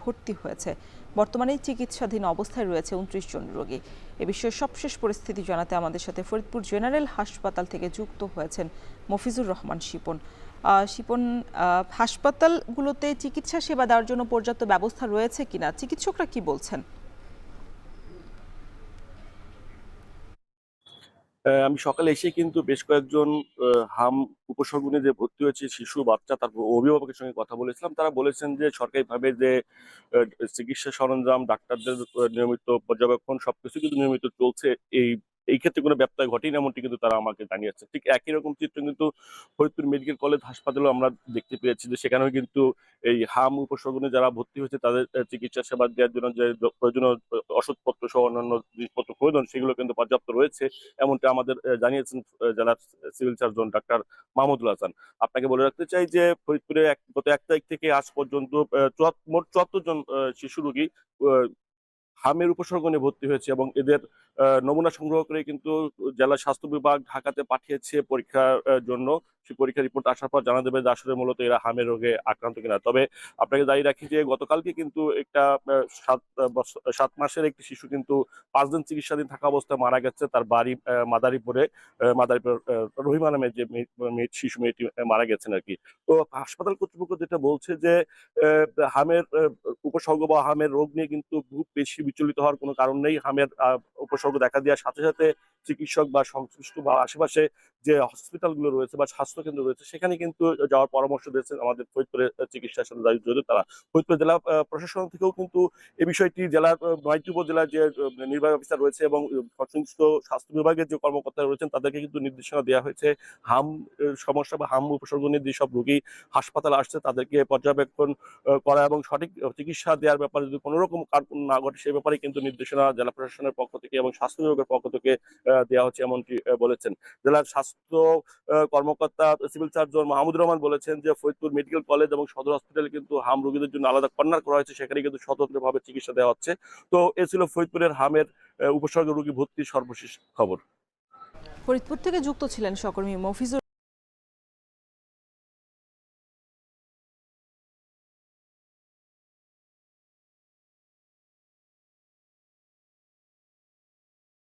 ভর্তি হয়েছে। বর্তমানে চিকিৎসাধীন অবস্থায় রয়েছে ২৯ জন রোগী। এ বিষয়ে সবশেষ পরিস্থিতি জানাতে আমাদের সাথে ফরিদপুর জেনারেল হাসপাতাল থেকে যুক্ত হয়েছেন মফিজুর রহমান শিপন। শিপন, হাসপাতালগুলোতে চিকিৎসা সেবা দেওয়ার জন্য পর্যাপ্ত ব্যবস্থা রয়েছে কিনা, চিকিৎসকরা কি বলছেন? আমি সকালে এসে কিন্তু বেশ কয়েকজন হাম উপসর্গ নিয়ে যে ভর্তি হয়েছে শিশু, বাচ্চা, তারপর অভিভাবকের সঙ্গে কথা বলেছিলাম। তারা বলেছেন যে সরকারিভাবে যে আ চিকিৎসা সরঞ্জাম, ডাক্তারদের নিয়মিত পর্যবেক্ষণ সবকিছু কিন্তু নিয়মিত চলছে। এই ক্ষেত্রে কোনো ব্যত্যয় ঘটেনি এমনটি কিন্তু তারা আমাকে জানিয়েছে। ঠিক একই রকম চিত্র কিন্তু ফরিদপুর মেডিকেল কলেজ হাসপাতালেও আমরা দেখতে পেয়েছি যে সেখানেও কিন্তু এই হাম উপসর্গ নিয়ে যারা ভর্তি হয়েছে তাদের চিকিৎসা সেবা দেওয়ার জন্য যে প্রয়োজনীয় ওষুধপত্র সহ অন্যান্য জিনিসপত্র প্রয়োজন সেগুলো কিন্তু পর্যাপ্ত রয়েছে। এমনটা আমাদের জানিয়েছেন জেলার civil surgeon doctor Mahmudul Hasan. আপনাকে বলে রাখতে চাই যে ফরিদপুরে গত ১ তারিখ থেকে আজ পর্যন্ত মোট ৭৪ জন শিশু রোগী আ হামের উপসর্গ নিয়ে ভর্তি হয়েছে এবং এদের নমুনা সংগ্রহ করে কিন্তু জেলা স্বাস্থ্য বিভাগ ঢাকাতে পাঠিয়েছে পরীক্ষার জন্য। সেই পরীক্ষার রিপোর্ট আসার পর জানা যাবে যে আসলে মূলত এরা হামের রোগে আক্রান্ত কিনা। তবে আপনাকে জানিয়ে রাখি যে গতকালকে কিন্তু একটা ৭ মাসের একটি শিশু কিন্তু ৫ দিন চিকিৎসাধীন থাকা অবস্থায় মারা গেছে। তার বাড়ি মাদারীপুরে। মাদারীপুর রহিমা নামে যে শিশু মেয়েটি মারা গেছেন আরকি। তো হাসপাতাল কর্তৃপক্ষ যেটা বলছে যে হামের উপসর্গ বা হামের রোগ নিয়ে কিন্তু খুব বেশি বিচলিত হওয়ার কোনো কারণ নেই। হামের উপসর্গ দেখা দেওয়ার সাথে, সাথে চিকিৎসক বা সংশ্লিষ্ট বা আশেপাশে যে হসপিটালগুলো রয়েছে বা স্বাস্থ্যকেন্দ্র রয়েছে সেখানে কিন্তু যাওয়ার পরামর্শ দিয়েছেন আমাদের ফরিদপুরের চিকিৎসার সাথে জড়িত তারা। ফরিদপুর জেলা প্রশাসন থেকেও কিন্তু এই বিষয়টি জেলার ৯টি উপজেলার যে নির্বাহী অফিসার রয়েছে এবং সংশ্লিষ্ট স্বাস্থ্য বিভাগের যে কর্মকর্তারা রয়েছেন তাদেরকে কিন্তু নির্দেশনা দেওয়া হয়েছে। হাম সমস্যা বা হাম উপসর্গ নিয়ে যেসব রোগী হাসপাতালে আসছে তাদেরকে পর্যবেক্ষণ করা এবং সঠিক চিকিৎসা দেওয়ার ব্যাপারে যদি কোনো রকম কার্পণ্য না ঘটে সে ব্যাপারে কিন্তু নির্দেশনা জেলা প্রশাসনের পক্ষ থেকে এবং স্বাস্থ্য বিভাগের পক্ষ থেকে দেওয়া হচ্ছে এমনটি বলেছেন। জেলার স্বাস্থ্য কর্মকর্তা সিভিল সার্জন মাহমুদুর রহমান বলেছেন যে ফরিদপুর মেডিকেল কলেজ এবং সদর হসপিটালে কিন্তু হাম রোগীদের জন্য আলাদা কর্নার করা হয়েছে, সেখানে কিন্তু স্বতন্ত্রভাবে চিকিৎসা দেওয়া হচ্ছে। তো এ ছিল ফরিদপুরের হামের উপসর্গ রোগী ভর্তির সর্বশেষ খবর। ফরিদপুর থেকে যুক্ত ছিলেন সহকর্মী মফিজুর